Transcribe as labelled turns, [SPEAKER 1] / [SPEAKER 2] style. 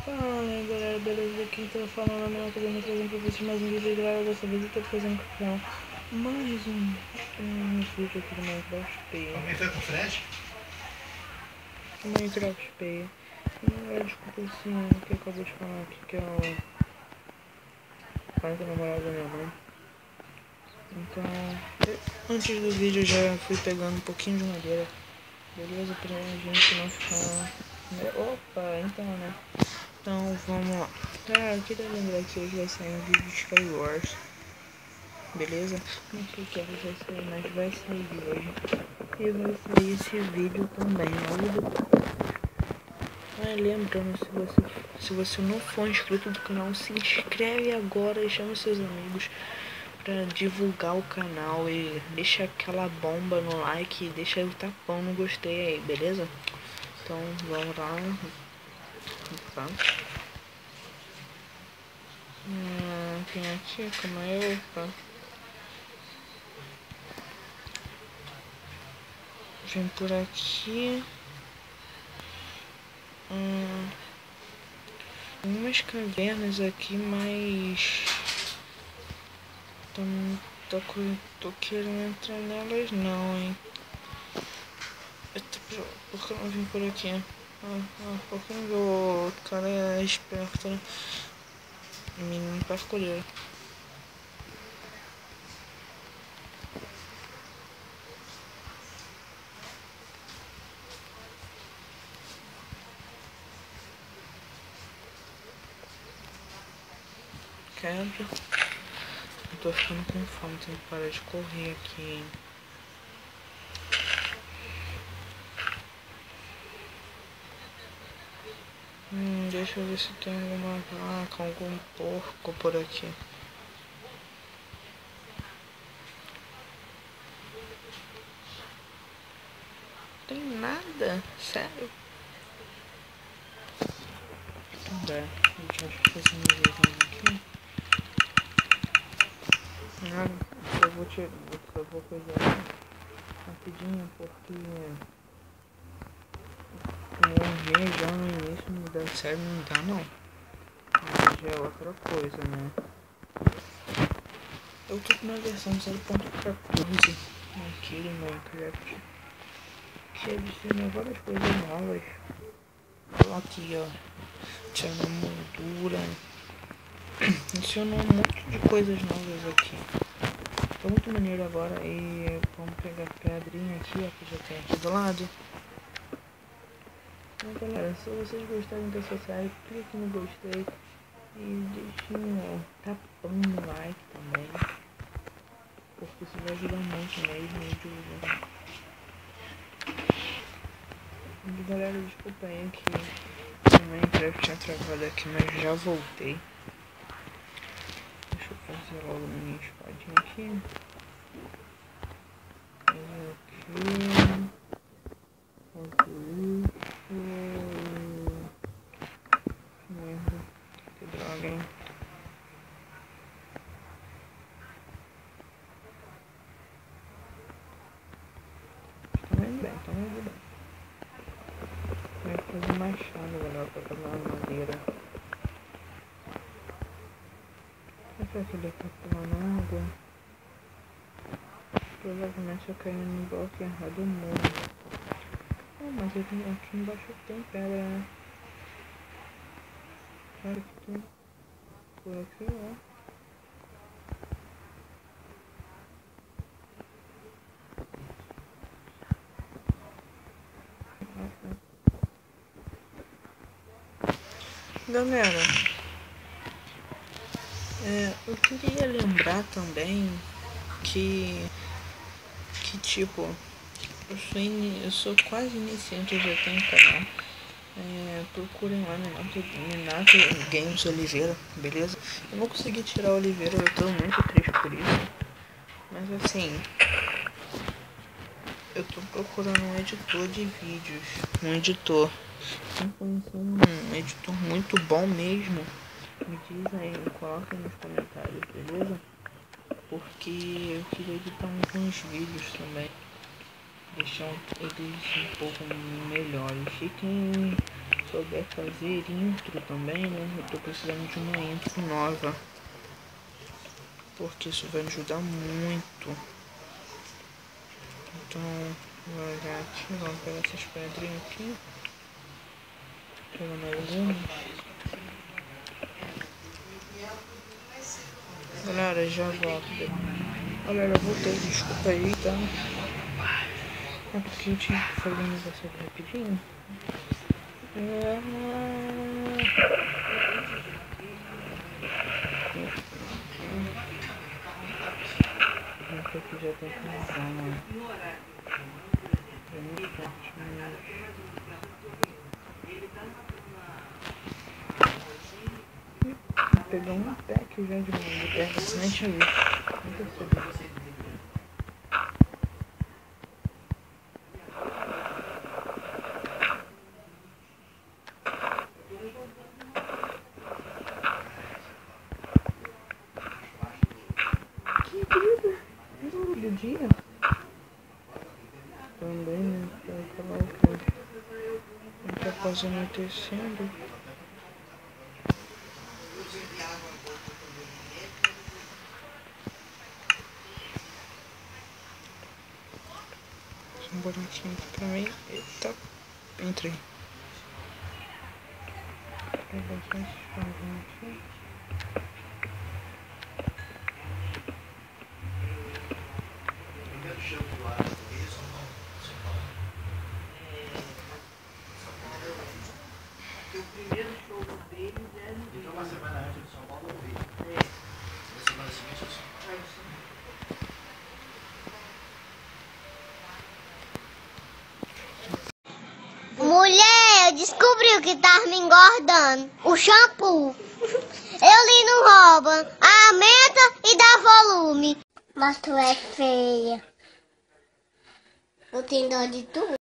[SPEAKER 1] Fala galera, beleza? Quem tá falando é o Menor, também trazendo pra vocês mais um vídeo. Galera, dessa vez eu tô fazendo mais um vídeo aqui do Minecraft P.
[SPEAKER 2] Alguém foi com o Fred?
[SPEAKER 1] Minecraft P. Desculpa assim, que acabou de falar aqui que é o pai da namorada da minha mãe. Então, antes do vídeo eu já fui pegando um pouquinho de madeira, beleza? Pra gente não ficar... Opa, então, né? Então vamos lá. Eu queria lembrar que hoje vai sair um vídeo de Skywars, beleza? Não sei que horas vai sair, mas vai sair hoje. E vai sair esse vídeo também, lembrando, se você não for inscrito do canal, se inscreve agora e chama seus amigos pra divulgar o canal. E deixa aquela bomba no like, deixa o tapão no gostei aí, beleza? Então vamos lá. Tá. Tem aqui, como eu, tá? Vem por aqui. Umas cavernas aqui, mas tô querendo entrar nelas não, hein? Por que não vim por aqui? Por que não vou? O cara é esperto, né? Menino parkour. Quebra. Eu tô ficando com fome, tenho que parar de correr aqui. Deixa eu ver se tem alguma vaca, algum porco por aqui. Tem nada? Sério? Deixa eu fazer um vídeo aqui. Eu vou coisar rapidinho porque morrer já no início não dá certo, não dá não. Mas já é outra coisa, né? Eu tô na versão 0.14 aqui do Minecraft, que adiciona várias coisas novas. Aqui ó, adiciona moldura, adiciona um monte de coisas novas aqui. Tá muito maneiro agora. E vamos pegar pedrinha aqui, ó, que já tem aqui do lado. Então galera, se vocês gostarem dessa série, clique no gostei e deixem um tapão no like também, porque isso vai ajudar muito mesmo em divulgar. E galera, desculpa aí que o Minecraft tinha travado aqui, mas já voltei. Deixa eu fazer logo minha espadinha aqui. Que droga, hein? Tá indo bem, tá indo bem. Vai fazer machado, galera, pra pegar uma madeira. Será que ele tá pulando água? Provavelmente eu caí no bloco errado do mundo. Mas aqui embaixo tem pedra, né? Claro que tem. Por aqui, ó. Galera, eu queria lembrar também que tipo, eu sou quase iniciante, eu já tenho canal. Procurem lá Minato Games Oliveira, beleza? Eu não consegui tirar o Oliveira, eu tô muito triste por isso. Mas assim, eu tô procurando um editor de vídeos, um editor. Quem conhecer um editor muito bom mesmo, me diz aí, coloca nos comentários, beleza? Porque eu queria editar alguns vídeos também, deixar eles um pouco melhores. E quem souber fazer intro também, né? Eu tô precisando de uma intro nova, porque isso vai me ajudar muito. Então, vou olhar aqui, vamos pegar essas pedrinhas aqui. Pegando algumas. Galera, já volto. Galera, eu voltei, desculpa aí, tá? É porque eu tive que fazer um negócio aqui rapidinho. Esse aqui já tem que usar, mano. É muito forte, mano. Vou pegar um pack já de mão. Pega assim, nem tinha visto. Nem percebi. Que incrível! Do dia. Também, né? Pra falar o que não tá quase anoitecendo. Um bonequinho aqui pra mim. Eita, entrei. Vou botar esse fogão aqui.
[SPEAKER 2] O primeiro show deles é no Rio. Então, uma semana antes de São Paulo, eu vi. Na semana seguinte, eu sou.
[SPEAKER 3] Mulher, eu descobri o que tava me engordando. O shampoo. Ele não rouba. Aumenta e dá volume. Mas tu é feia. Eu tenho dó de tu.